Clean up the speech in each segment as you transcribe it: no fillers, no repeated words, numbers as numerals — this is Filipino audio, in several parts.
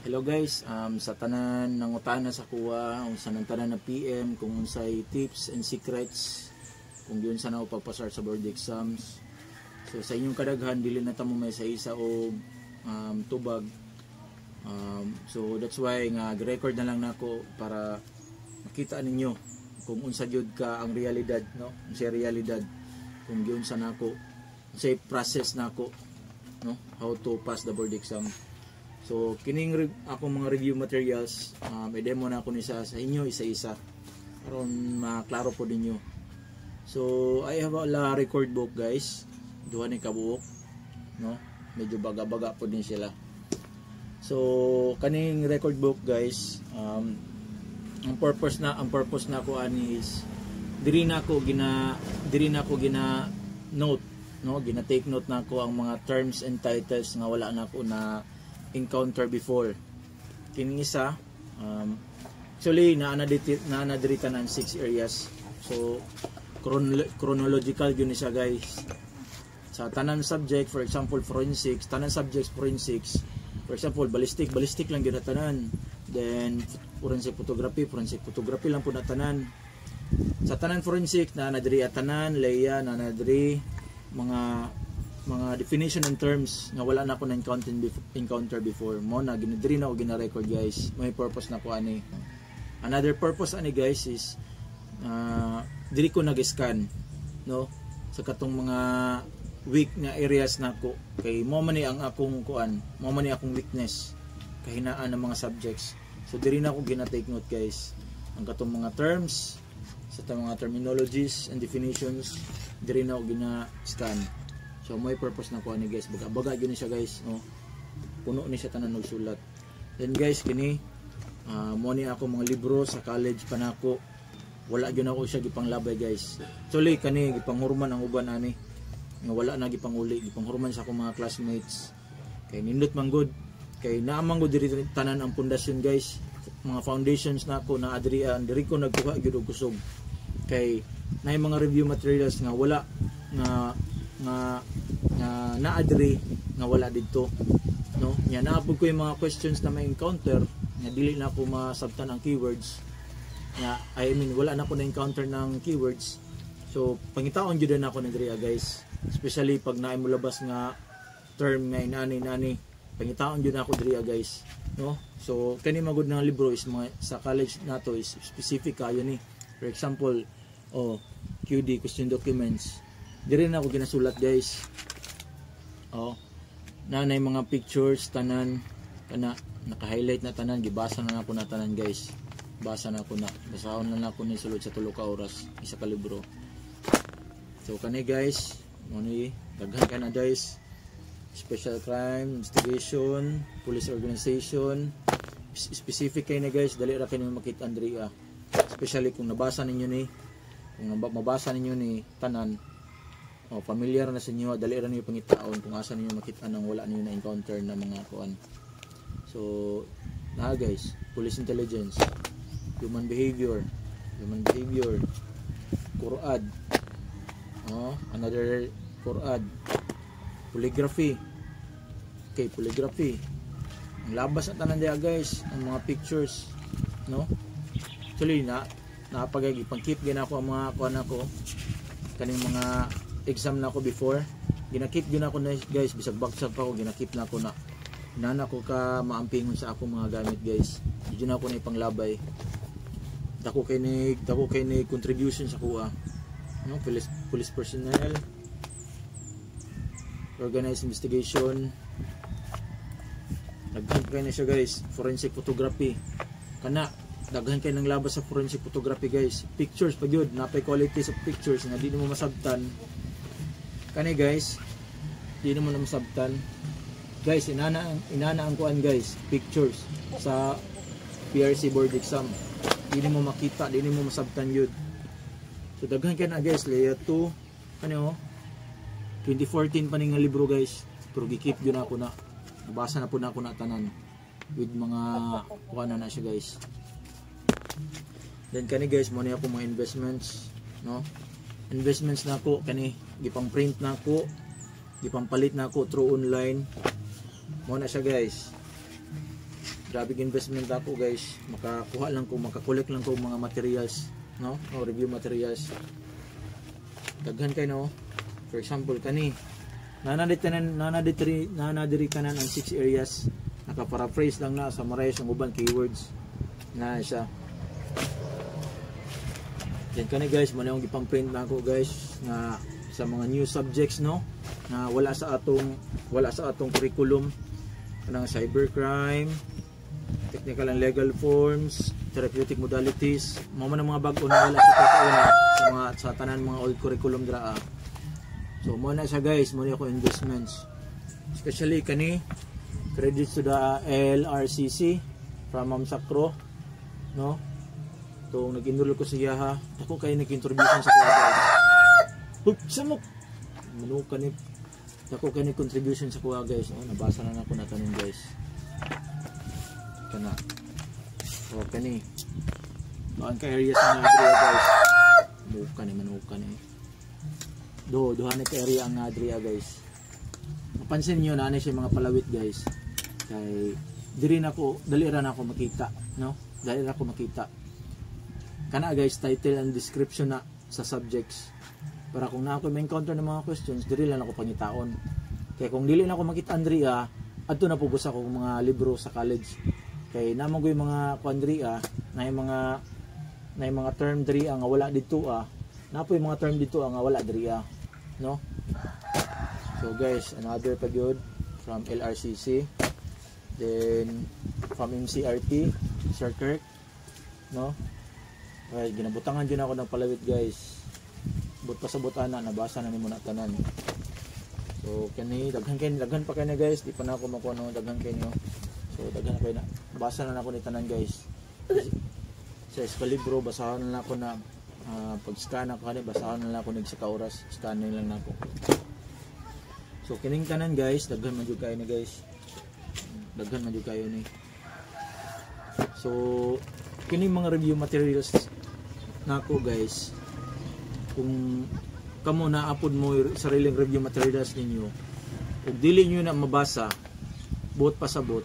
Hello guys, sa tanan nangutana sa kuha, sa nang tanan na PM kung unsay tips and secrets kung yun sa nao pagpasar sa board exams. So sa inyong kadaghan dili na ta mo may sa isa og tubag. So that's why nga record na lang nako para makita ninyo kung unsa jud ka ang realidad, no? Unsay realidad kung yun sa nako, unsay process nako, no? How to pass the board exam. So kining akong mga review materials, i-demo na ako ni sa inyo isa-isa aron maklaro po ninyo. So I have a record book guys, duha ni kabuok, no? Medyo baga-baga po din sila. So kaning record book guys, ang purpose na ko ani is diri na ko gina note, no? Gina take note na ko ang mga terms and titles nga wala na ko na encounter before. Kining isa actually naana diri tanan 6 areas. So chronological yun siya guys. Sa tanan subject, for example forensics, tanan subjects forensics, for example ballistic lang gyud tanan. Then forensic photography lang po na tanan. Sa tanan forensic naana diri tanan leya, naana diri mga definition and terms nga wala na ako na encounter before mo na ginadiri na o gina-record guys. May purpose na ko ani. Another purpose ani guys is diri ko nag-scan, no, sa katong mga weak na areas nako kay mo man ni ang akong kuan, mo man ni akong weakness kahinaan ng mga subjects. So diri na ako gina-take note guys ang katong mga terms, sa mga terminologies and definitions diri na ako gina-scan. So may purpose na ko ani guys, baga gyud ni siya guys, no. Puno ni siya tanan og sulat. Then guys kini mo ni ako mga libro sa college pa nako. Wala gyud ako siya gipanglabay guys. Actually kani gipanghurman ang uban ani. Nga wala na gipanguli, gipanghurman sa akong mga classmates. Kay nindot man good, kay naamang gud diri tanan ang pundasyon guys. Mga foundations nako na adrian diri ko nagkuha gyud og kusog. Kay naay mga review materials nga wala nga naadri nga wala dito, no. Nya naapod ko yung mga questions na may encounter nga dili na ako masabtan ang keywords nga, I mean wala na ako na encounter ng keywords. So pangitaon jud na ako ni diri guys, especially pag naay mo labas nga term nga inani pangitaon jud na ako diri guys, no. So kani magud na libro is mga sa college nato is specific kayo ni. For example, QD, question documents, diri na ako ginasulat guys. Nanay mga pictures tanan kana naka-highlight na tanan, gibasa na ako na tanan guys. Basahon na ako ni sulod sa 3 ka oras isa ka libro. So kani guys, mo ni daghan ka na guys. Special crime, investigation, police organization, specific kay na guys, dali ra kay makita Andrea. Especially kung nabasa ninyo ni, tanan, familiar na sa inyo, dali ra niyo pangitaon kung asa niyo makita nang wala niyo na encounter na mga kuan. So guys, police intelligence, human behavior, Qur'ad, another Qur'ad, polygraphy. Okay, polygraphy, ang labas na tanan diya guys, ang mga pictures, no. Actually napagay ipang-keep gina ako ang mga kuan ako kaning mga exam na ako before, ginakip gyud ako na guys, bisag bagsag pa ako ginakip na ako na inana ko ka maampingon sa akong mga gamit guys. Di na ako na ipanglabay, dako kay ni contribution sa kuha, no. Police personnel, organized investigation, daghan kay na siya guys. Forensic photography, kana daghan kay nang labas sa forensic photography guys. Pictures pa gyud, napay qualities of pictures nga di mo masabtan kani guys, di mo na masabtan guys. Inana ang kuan guys, pictures sa PRC board exam, di mo makita, di mo masabtan yun. So daghan kay na guys, layer 2 ano 2014 pa ning nga libro guys, pero gikip gyud ako na, nabasa na po na ako na tanan with mga kuan na siya guys. Then kani guys, mo ni ako mga investments, no. Investments na ako kani gipang print na ako, gipang palit na ako through online, mo na siya guys. grabe investment ako guys, makakulik lang ko mga materials, no, o review materials. Daghan kay no, for example kani nanadiri kanan ang 6 areas, naka-paraphrase lang na, summarize ang uban keywords na siya. Yan kani guys, man yung gipang print na ako guys na sa mga new subjects, no, na wala sa atong curriculum, kanang cybercrime, technical and legal forms, therapeutic modalities, mga bago na wala sa tanan mga old curriculum dra. So mo na siya guys, mo na ako investments. Especially kani credits to the LRCC from Ma'am Sacro, no? So nag-enroll ko siya ha. Ako kay nag-contribution sa kuha guys. Samok. Manuka ni ako kay nag-contribution sa kuha guys. Oh, nabasa na ako na tanon guys. Kana. So kani. Doon ka areas na Adria guys. Manuka ni. Duha na ka area ang Adria guys. Mapansin niyo na siya mga palawit guys. Kay dali ra na ako makita, no? Dali ra ako makita. Kana guys, title and description na sa subjects. Para kung na ako may encounter ng mga questions, dili lang ako pangitaon. Kaya kung dili na ako makita Andrea, adto na pugos ako mga libro sa college. Kay namang ko yung mga Andrea, na yung mga term diri nga wala dito na po yung mga term dito nga wala diri no? So guys, another pagyod from LRCC, then from MCRT, Sir Kirk, no? Well, ginabutangan din ako ng palawit guys. But pasabutan na, nabasa na ni mo na tanan. So kani daghan pa kani guys, di pa na ako makuha no daghan kayo. So daghan pa na. Basa na ako ni tanan guys. Sa eskalibro basahan na ako na pag-scan ako kani, basahan na ako nagsaka oras, scanning lang nako. So kining tanan guys, daghan man jud kayo ni guys. Daghan man jud kayo ni. So kining mga review materials nako guys, kung kamo na-upload mo sariling review materials ninyo ug dili nyo na mabasa buot pasabot,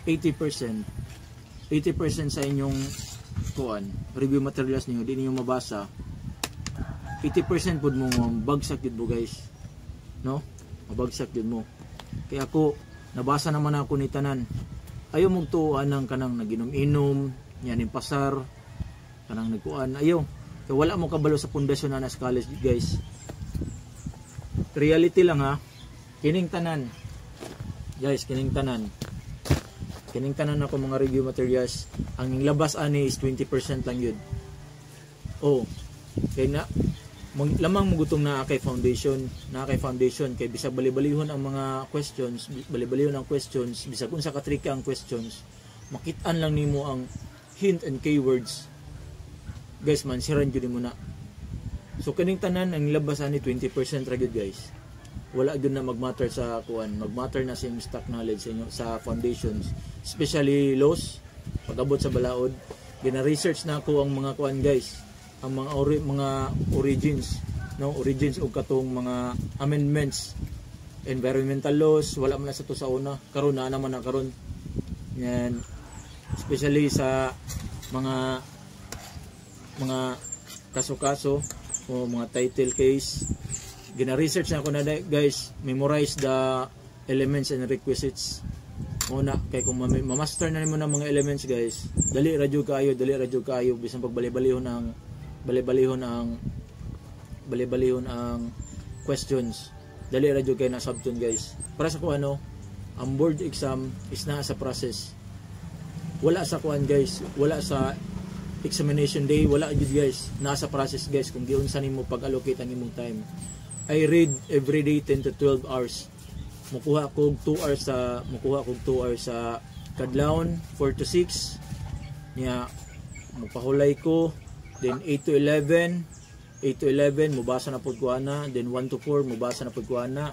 80% sa inyong review materials ninyo di niyo mabasa, 80% pud mo bagsak gid mo guys, no? Mabagsak gid mo. Kaya ako nabasa naman ako ni tanan. Ayaw mong tuuan ng kanang naginom-inom, yan yung pasar, kanang nagkuan, ayaw. Kaya wala mo kabalo sa pundasyon na college guys. Reality lang ha. Kining tanan. Guys, kining tanan ako mga review materials. Ang labas ani is 20% lang yun. Oh, kaya na, lamang mo gutong na kay foundation, kay bisag bali-balihon ang mga questions, bisag unsa ka trick ang questions, makit-an lang nimo ang hint and keywords. Guys, man siran jud mo na. So kaning tanan ang labas ani 20% ra gyud guys. Wala gyud na magmatter sa magmatter na sa stock knowledge sa foundations, especially laws, pag-abot sa balaod. Gina-research na ako ang mga guys, ang mga origins, no, origins og katong mga amendments, environmental laws, wala man na sa to sa una, karon na naman na karon. Yan, especially sa mga kaso-kaso o mga title case, gina-research na ako na guys, memorize the elements and requisites muna. Kay kung ma-master na nimo ng mga elements guys, dali ra jud kayo bisan pag bali-balihon ang questions, dali ra jud kay na sabton guys. Para sa ko ang board exam is na sa process, wala sa guys, wala sa examination day, wala jud guys, nasa process guys kung giunsa nimo pag-allocate ang imong time. I read every day 10 to 12 hours. Mukuha ko 2 hours sa kadlawon, 4 to 6 niya mupahulay ko, then 8 to 11 mubasa na pud ko ana, then 1 to 4 mubasa na pud ko ana,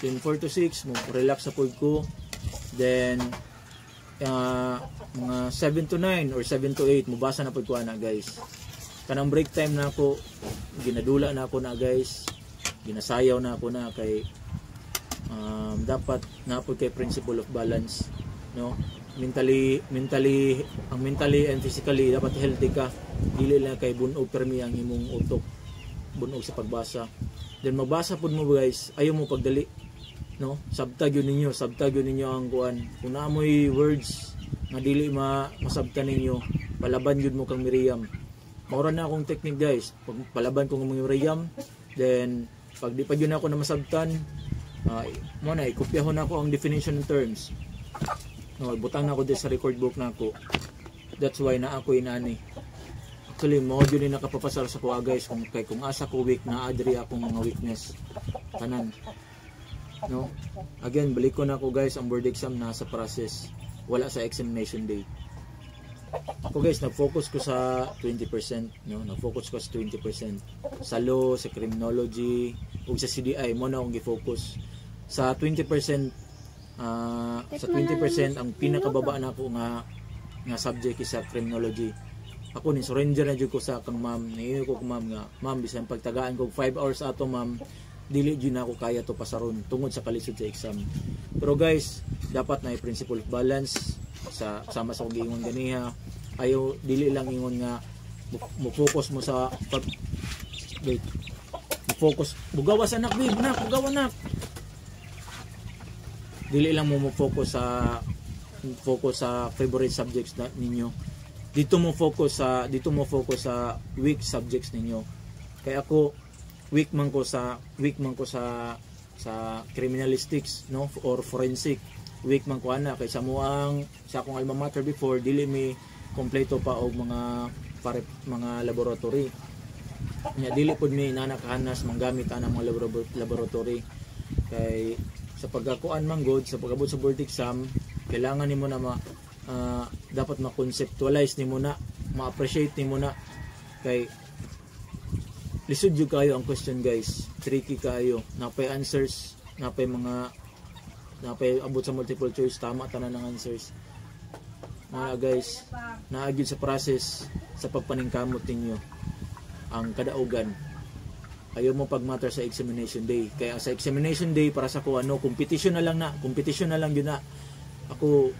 then 4 to 6 mo relax sa pud ko, then mga 7 to 9 or 7 to 8 mubasa na pud ko ana guys. Kanang break time na ako, ginadula na ako na guys, ginasayaw na ako na kay dapat na pud kay principle of balance, no? mentally and physically dapat healthy ka. Dili lang kay bunog permi ang imong utok, bunog sa pagbasa. Then mabasa pud mo guys, ayaw mo pagdali, no? Sabtag yun ninyo ang kuan. Kung naamoy words nga dili masabtan ninyo, palaban yun mo kang Miriam. Maura na akong technique guys, pag palaban ko ng Miriam, then pag di pa yun ako na masabtan, mo na ikopyahon ako ang definition ng terms. No, butang na ako din sa record book na ako. That's why na ako inani. Actually, mo yun yung nakapapasar sa kuha guys, kung asa ko weak, na-adri akong mga weakness. Tanan. No? Again, balik ko na ako guys, ang board exam nasa process. Wala sa examination date. Ako guys, nag-focus ko sa 20%. No? Nag-focus ko sa 20%. Sa law, sa criminology, o sa CDI, mo na akong gi-focus. Sa 20%, ang pinakababa na ako nga subject is sa criminology. Ako ni surrender na jud ko sa kang ma'am. Niyo ko ma'am nga, ma'am bisan pagtagaan ko 5 hours ato ma'am, dili jud na ako kaya to pasaron tungod sa kalisod sa exam. Pero guys, dapat na principle of balance sa sama sa giingon ganiha. Ayo dili lang ingon nga mo focus mo sa focus bugawas anak babe na bugaw anak. Dili lang mo focus sa favorite subjects na ninyo. Dito mo focus sa weak subjects ninyo. Kaya ako weak man ko sa criminalistics, no, or forensic. Weak man ko ana kay sa akong alma mater before dili mi kompleto pa og mga laboratory. Nya dili pud mi nanakahanas manggamit ana mga laboratory. Kay sa pagkakuan man god sa pagabot sa board exam, kailangan nimo na dapat ma-conceptualize nimo na, ma-appreciate nimo na. Kay lisod jud kayo ang question guys, tricky kayo, napay answers, napay abot sa multiple choice, tama tanan ng answers. Mga guys, naagid sa process sa pagpaningkamot ninyo ang kadaugan. Ayaw mo pag-matter sa examination day. Kaya sa examination day, para sa ko, competition na lang yun na. Ako,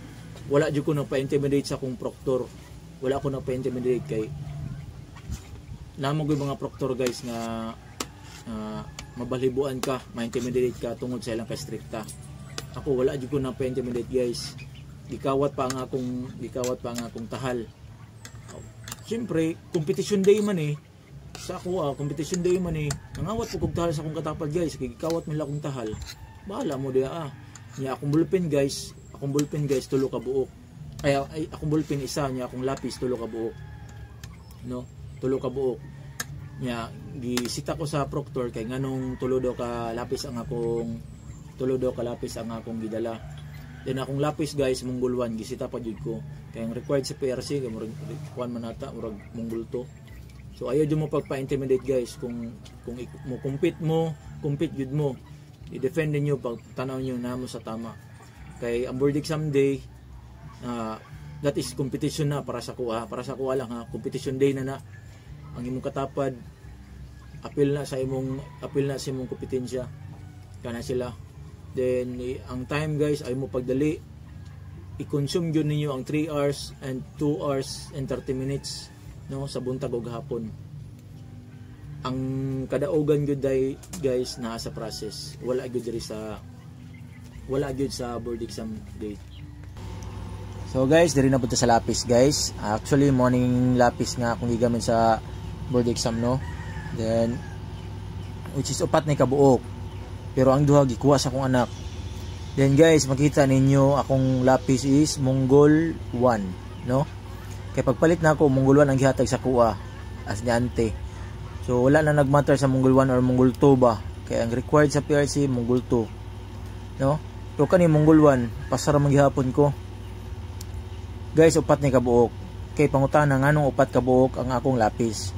wala dyan ko nagpa-intimidate sa akong proctor. Wala ako nagpa-intimidate kay namog yung mga proctor guys na mabalibuan ka, ma-intimidate ka tungod sa ilang ka-stricta. Ako, wala dyan ko nagpa-intimidate guys. Gikawat pa ang akong tahal. Siyempre, competition day man eh. Sa ako competition day man eh, nangawat po kong tahal sa akong katapad guys, kay gikawat nila akong tahal, bahala mo diya niya akong ballpen guys, tulo ka buok, ay akong ballpen isa, niya akong lapis tulo ka buok, no, tulo ka buok niya, gisita ko sa proctor kay nganong tulo daw ka lapis ang akong gidala. Then akong lapis guys munggol 1, gisita pa jud ko kay ang required sa PRC kay murag kuan man ata murag munggol 2. So ayaw dyan mo pagpa-intimidate guys. Kung compete jud mo, i-defend niyo pag tanaw niyo na mo sa tama. Kay ang board exam day, that is competition na para sa kuha lang ha. Competition day na. Ang imong katapad apil na sa imong kompetensya. Kana sila. Then ang time guys ay mo pagdali. I-consume jud ninyo ang 3 hours and 2 hours and 30 minutes. No, sa buntag ug hapon. Ang kadaugan gyud guys naa sa process. Wala gyud sa board exam date. So guys, diri na punta sa lapis guys. Actually morning lapis nga akong gigamit sa board exam no. Then which is upat na kabuok. Pero ang duha gikuha sa akong anak. Then guys, makita ninyo akong lapis is Mongol 1, no? Kaya pagpalit na ako, Mongol 1 ang gihatag sa kuha as niante. So wala na nagmatter sa Mongol 1 or Mongol 2 ba. Kaya ang required sa PRC Mongol 2. No? So kani Mongol 1, pasara man gihapon ko. Guys, upat ni kabuok. Kay pangutana nganong upat kabuok ang akong lapis.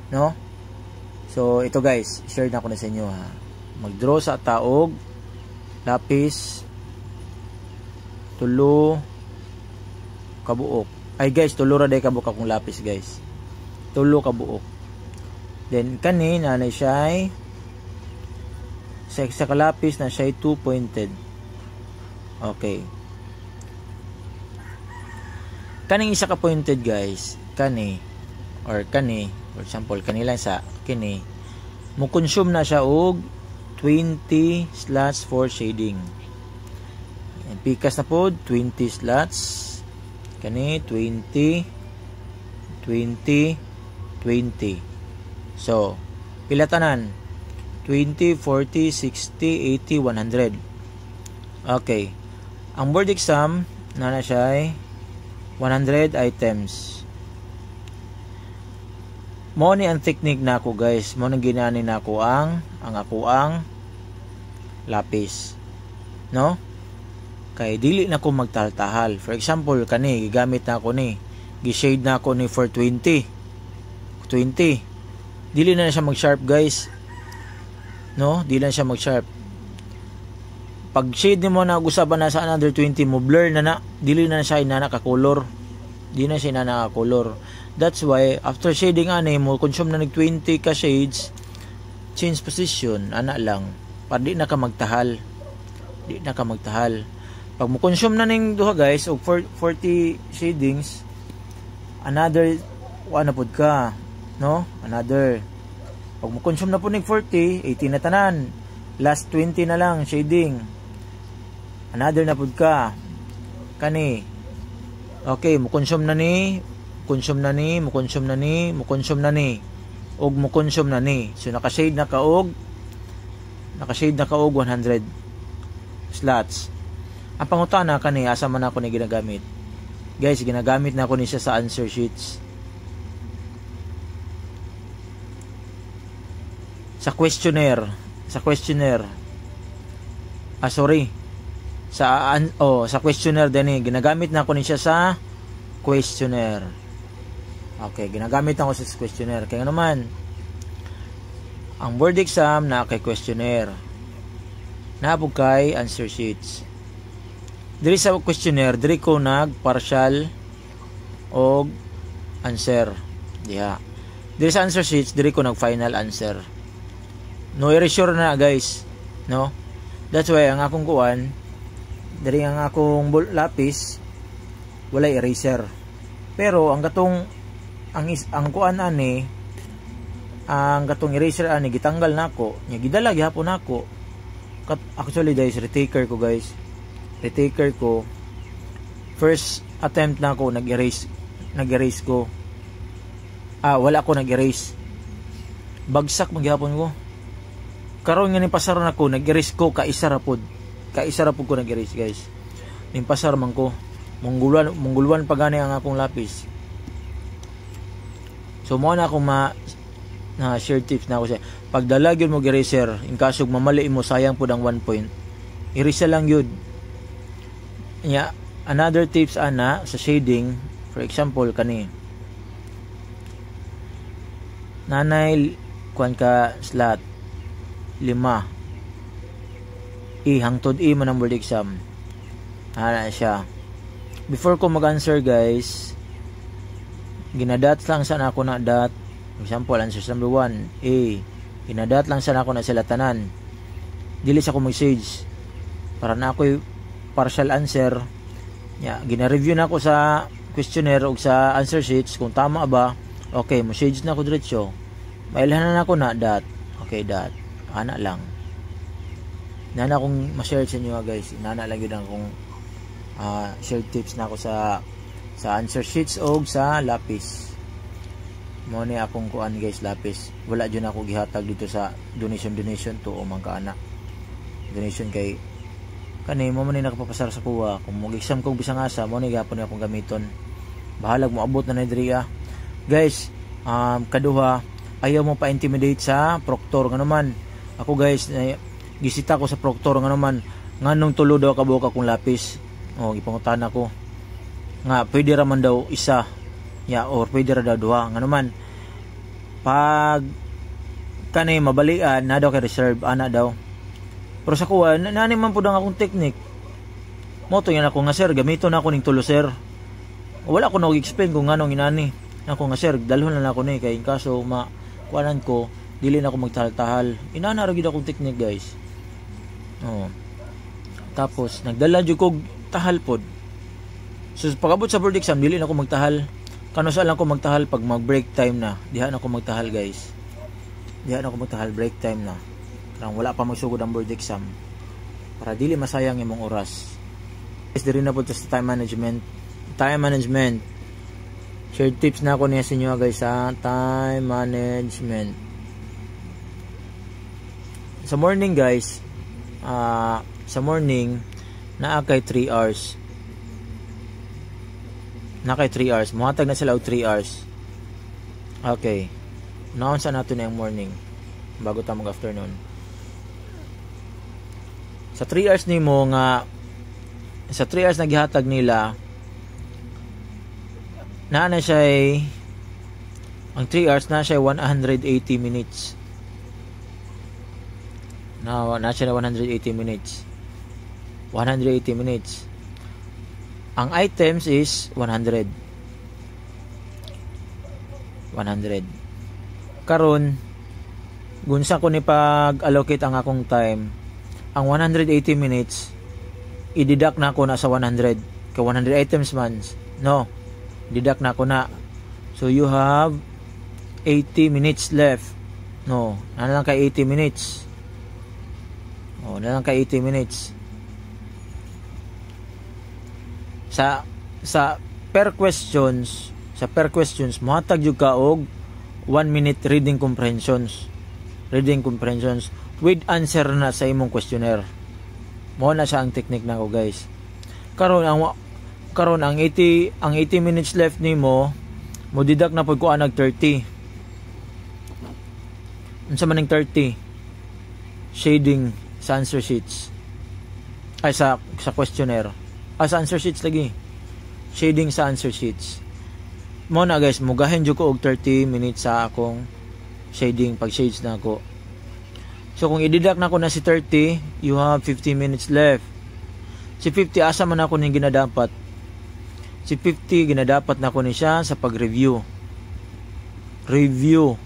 No? So ito guys, share na ko na sa inyo ha. Mag-draw sa taog, lapis, tulo kabuok. Ay guys, tulo ra day kabuok akong lapis guys. Tulo kabuok. Then kani nanay siya sa kalapis na siya 2 pointed. Okay. Kaning isa ka pointed guys, kani or kani, for example, kanila sa kini, mo consume na siya og 20 slots for shading. And pikas na pod 20 slots. Kani 20 20 20. So, pila tanan? 20, 40, 60, 80, 100. Okay. Ang board exam na siya ay 100 items. Mo ni ang technique na ako guys. Mo nang ginani na ako ang ako ang lapis. No? Kay dili na ko magtaltahal. For example, kani gigamit na ako ni gi-shade na ako ni for 20. 20. Dili na siya mag-sharp guys. No? Dili na siya mag-sharp. Pag shade mo na usaban na sa another 20 mo blur na dili na siya inana ka color. Dili na siya inana ka color. That's why after shading ani mo consume na nag 20 ka shades, change position ana lang para di na ka magtahal. Di na ka magtahal. Pag mo consume na ning duha guys og 40 shadings, another na pud ka, no? Another. Pag mo consume na po ning 40, 80 na tanan. Last 20 na lang shading. Another na pud ka. Kani. Okay, mo consume na ni, mo consume na ni. Og mo consume na ni. So naka-shade na ka og 100 slots. Ang pangutana kani asa man ako ni ginagamit. Guys, ginagamit na ako ni siya sa answer sheets. Sa questionnaire. Sa questionnaire din ginagamit na ako ni siya sa questionnaire. Okay, ginagamit na ako sa questionnaire. Kaya naman ang board exam na kay questionnaire. Naabog kay answer sheets. Diri sa questionnaire, diri ko nag partial og answer. Diha. Diri sa answer sheets, diri ko nag final answer. No erasure na guys, no? That's why ang akong kuan, diri ang akong lapis wala eraser. Pero ang gatong ang kuan ani, ang gatong eraser ani gitanggal nako, nya gidala gihapon nako. Actually guys, retaker ko. First attempt na ako nag-erase ko. Wala ako nag-erase. Bagsak maghapon ko. Karon nga ni pasar na ko nag-erase ko kaisa ra pud ko nag-erase guys. Ning pasar man ko mungguluan pa gani ang akong lapis. So mo na akong na share tips na ako sa pagdala gyud mo eraser in kasog mamali mo sayang pud ang 1 point. Erase lang gyud. Nya another tips ana sa shading, for example kani. Nanay kuan ka slot 5 hangtod man ang board exam. Ana siya. Before ko mag-answer guys, ginadat lang sa ako na dot. For example, answer number 1 A. Ginadat lang sa ako na sila tanan. Dili sa ko mag-sage para na ako partial answer. Gina-review na ako sa questionnaire o sa answer sheets kung tama ba. Okay, mo shades na ako diretso. Mailhan na ako na dot. Okay, dot. Ana lang. Nana akong ma-share sa inyo guys. Nana lang yun akong share tips na ako sa answer sheets o sa lapis. Mo ni akong kuan guys lapis. Wala dyan ako gihatag dito sa donation to o mga anak. Donation kay kani mo man ni nakapapasar sa kuha. Kung mag-exam kong bisang asa, mo ni gapon akong gamiton. Bahalag mo abot na diriya. Guys, kaduha, ayaw mo pa-intimidate sa proctor nga naman. Ako guys, gisita ko sa proctor nga naman, nganong tulo daw kabuka kong lapis. Ipangutan ako. Nga pwede ra man daw isa. Or pwede ra daw duha. Nga naman pag kanay mabalian na daw kay reserve ana daw. Pero sa kuha, nani man pud ang akong technique. Moto yan ako nga sir, gamiton ako ning tulo sir. Wala ko nag-explain kung nganong inani. Ako nga sir, dalhon na ako ni kay kaso kuanan ko dili na ako magtahal-tahal. Inana ra gyud akong technique guys. Tapos nagdala jud kog tahal pod. So pag-abot sa board exam dili na ko magtahal. Kano sa lang ko magtahal pag mag-break time na. Diha na ko magtahal, guys. Diha na ko magtahal, break time na. Karang wala pa magsugod ang board exam. Para dili masayang imong oras. Guys, diri na po sa time management. Time management. Share tips na ako niya sa inyo, guys, sa time management. Sa morning, guys, sa morning naa kay 3 hours. Na kay 3 hours. Muhatag na sila og 3 hours. Okay. Naon sa nato na yung morning bago ta mag afternoon. Sa 3 hours nimo nga sa 3 hours nagihatag nila na siya ang 3 hours na siya 180 minutes. Na siya 180 minutes. 180 minutes. Ang items is 100. 100. Karon gunsa ko ni pag-allocate ang akong time. Ang 180 minutes i-deduct na ako na sa 100. Kay 100 items man. No. Deduct na ako na. So you have 80 minutes left. No, na lang kay 80 minutes. Oh, na lang kay 80 minutes. Sa per questions, mohatag jud ka og 1 minute reading comprehensions. Reading comprehensions with answer na sa imong questionnaire. Mao na siya ang technique nako, guys. Karon ang 80 minutes left nimo mo deduct na pud ko anag 30. Unsa man ning 30? Shading sa answer sheets. Ay sa questionnaire. Sa answer sheets lagi. Shading sa answer sheets. Mo na, guys, mugahin jud ko og 30 minutes sa akong shading pag shades na ako. So kung i-deduct na ko na si 30, you have 50 minutes left. Si 50 asa man ako ning ginadapat. Si 50 ginadapat na ko ni siya sa pag-review. Review.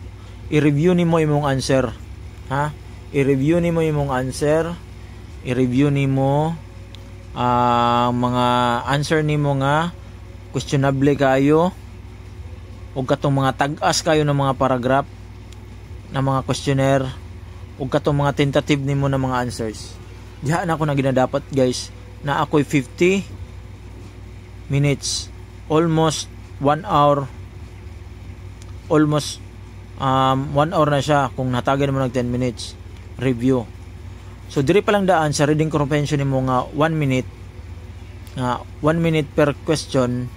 I-review nimo imong answer. Ha? I-review nimo imong answer. I-review nimo mga answer nimo nga questionable kayo. Ug katong mga tag-as kayo ng mga paragraph na mga questionnaire. Ug katong mga tentative nimo na mga answers. Diha na ako na ginadapat, guys, na ako'y 50 minutes, almost 1 hour, almost 1 hour na siya kung natagan mo ng 10 minutes review. So diri pa lang daan sa reading comprehension nimo nga 1 minute, 1 minute per question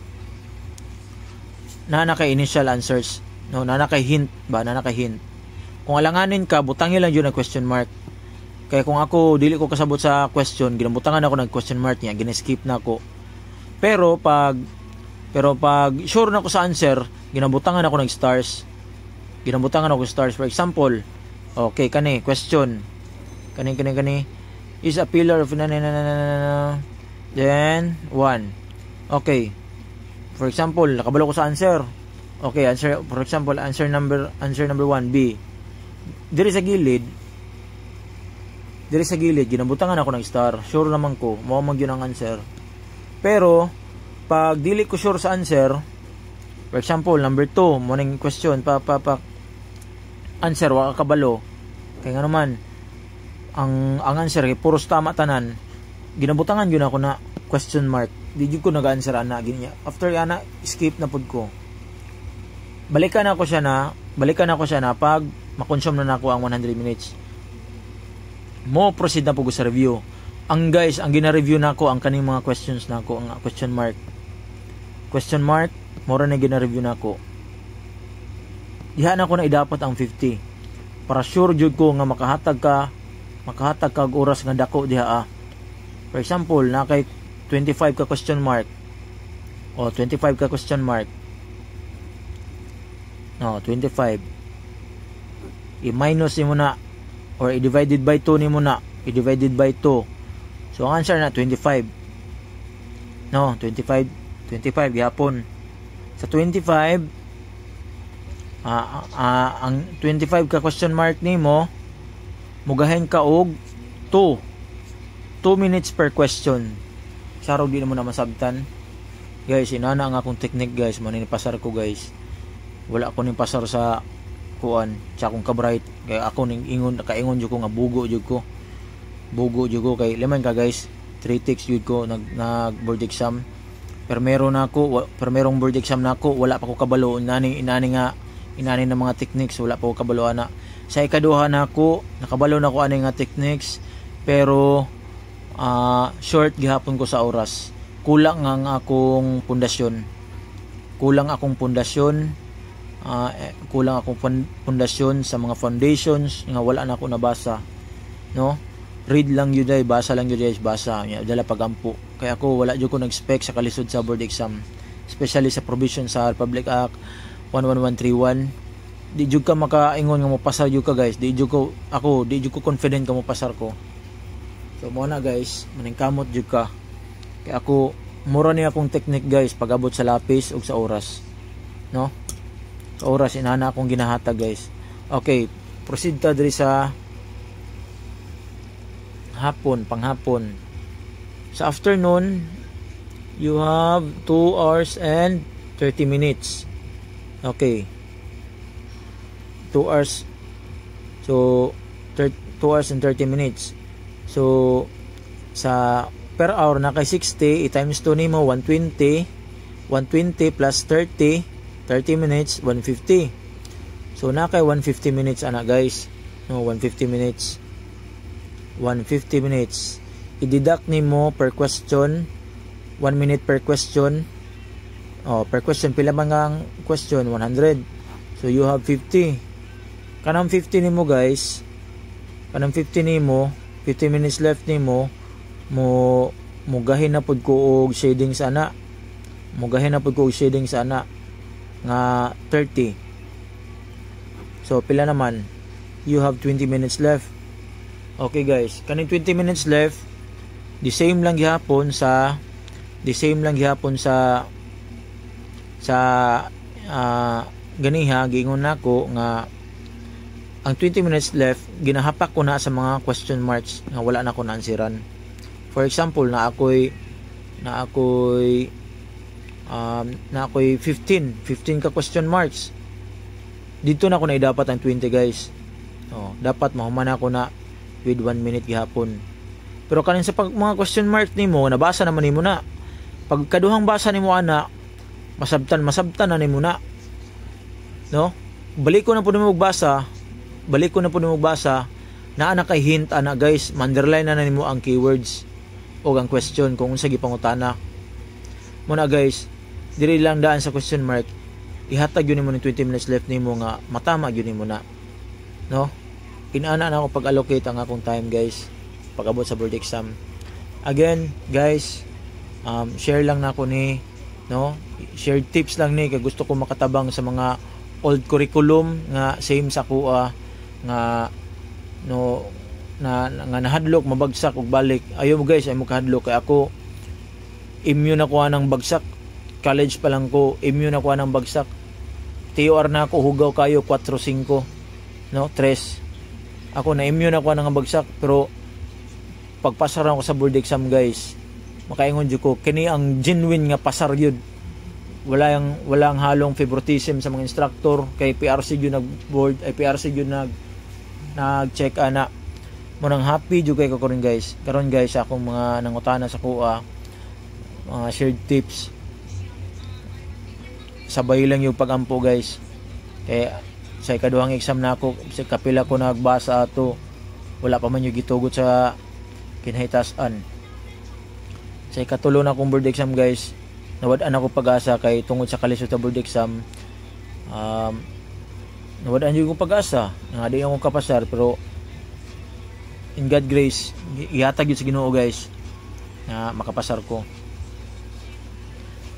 na kay initial answers, no, na kay hint ba, na kay hint. Kung alanganin ka, butangin lang yun ang question mark. Kaya kung ako dili ko kasabot sa question, ginabutangan ako ng question mark niya, gina-skip na ako. Pero pag sure na ako sa answer, ginabutangan ako ng stars. Ginabutangan ako ng stars. For example, okay, kani question. Kani is a pillar of then 1. Okay. For example, nakabalo ko sa answer. Okay, answer, for example, answer number 1 B. Diri sa gilid, ginabutangan ako ng star. Sure naman ko, mao man gyud ang answer. Pero pag dili ko sure sa answer, for example, number 2, mo ning question, answer wa ka kabalo. Kay nga naman ang answer kay puros tama tanan. Ginabutangan gyud ako na question mark. Di ko nag-answer ana ginya. After ana, skip na pud ko. Balikan ako siya na pag makonsume na nako ang 100 minutes. Mo proceed na pud sa review. Ang guys, ang gina-review nako ang kaning mga questions nako, ang question mark. Question mark, mora na gina-review nako. Diha na ko na idapat ang 50. Para sure jud ko nga makahatag ka og oras nga dako diha. For example, na kay 25 ka question mark. O 25 ka question mark. No, 25. I-minus nimo na or i-divided by 2 nimo na. I-divided by 2. So ang answer na 25. No, 25 yapon. Sa 25 ang 25 ka question mark nimo mugahin ka og 2 minutes per question. Sarog di mo na masabtan. Guys, inana ang akong technique guys, maninipasar ko guys. Wala ako ning pasar sa kuan, sa akong ka-bright. Kaya ako ning ingon, kaingon jud ko nga bugo jud ko. Bugo jud ko kay liman ka guys. 3 takes jud ko nag board exam. Pero merong board exam nako, wala pa ko kabalo inani na mga techniques, wala pa ko kabalo ana. Sa ikaduha nako, nakabalo na ko ani nga techniques, pero short gihapon ko sa oras. Kulang ang akong pundasyon. Kulang akong pundasyon sa mga foundations nga wala na ako nabasa, no? Read lang yun ay, basa lang yun guys, basa dala pagampo. Kaya ako wala jud ko nag-spec sa kalisod sa board exam, especially sa provision sa Republic Act 11131. Di jud ka makaingon nga mapasar jud ka guys, di jud ko confident ka mapasar ko. So mo na guys, maningkamot jud ka. Kaya ako mura ni akong technique guys pagabot sa lapis ug sa oras, no? Sa oras inana akong ginahatag guys. Okay, proceed ta diri sa panghapon. Sa afternoon, you have 2 hours and 30 minutes. Okay. 2 hours. So 2 hours and 30 minutes. So sa per hour na kay 60, i-times 2 nimo 120. 120 plus 30 minutes, 150. So na kay 150 minutes ana guys. No, 150 minutes. 150 minutes. I-deduct nimo per question 1 minute per question. Per question pila man ang question? 100. So you have 50. Kanang 50 nimo guys. Kanang 50 nimo, 50 minutes left nimo, mo gahin na pud ko og shading sa ana. Mugahin na pud ko og shading sa ana nga 30. So pila naman? You have 20 minutes left. Okay guys, kaning 20 minutes left, the same lang gihapon sa ganiha giingon nako nga ang 20 minutes left ginahapak ko na sa mga question marks nga wala na ko na-answeran. For example, na ako'y 15 ka question marks. Dito na ko na dapat ang 20 guys. Dapat mahuman ako na with 1 minute gihapon. Pero kanin sa mga question mark nimo, nabasa naman nimo na. Pag kaduhang basa nimo ana, masabtan na nimo na. No? Balik ko na pud mo magbasa. Na ana kay hint ana guys, underline na nimo ang keywords o ang question kung unsa gipangutana. Muna guys, diri lang daan sa question mark. Ihatag yun nimo ng 20 minutes left nimo nga matama yun nimo na. No? Inaana na ako pag-allocate ang akong time guys pag-abot sa board exam. Again guys, share lang na ako ni, no? Share tips lang ni kay gusto ko makatabang sa mga old curriculum nga same sa kuha nga no na nahadlok mabagsak ug balik. Ayo mo guys, ay mo kahadlok kay ako immune ako nang bagsak. College pa lang ko, immune ako nang bagsak. TOR na ako hugaw kayo 4-5, no? 3. Ako na immune ako nang bagsak, pero pagpasar ako sa board exam guys, makaingon jud ko kini ang genuine nga pasar yun. Walang halong favoritism sa mga instructor kay PRC yun nag-board, ay PRC yun nag-check ana. Munang happy jud kay ko karon guys. Karon guys akong mga nangutana sa kuha, mga shared tips. Sabay lang yung pagampo guys. Kaya sa ikaduhang exam na ako, sa kapila ko nagbasa ato, wala pa man yung gitugot sa kinahitasan. Sa ikatulo na akong board exam guys, nawadaan ako pag-asa kay tungod sa kalisod sa board exam. Nawadaan yung pag-asa nga di ako kapasar, pero in God grace ihatag yun sa Ginoo guys na makapasar ko.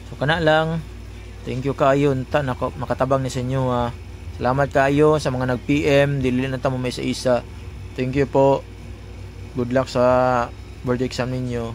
So kana lang, thank you kayo makatabang ni sa inyo. Salamat kayo sa mga nag-PM, dili na ta mo may isa-isa. Thank you po. Good luck sa board exam ninyo.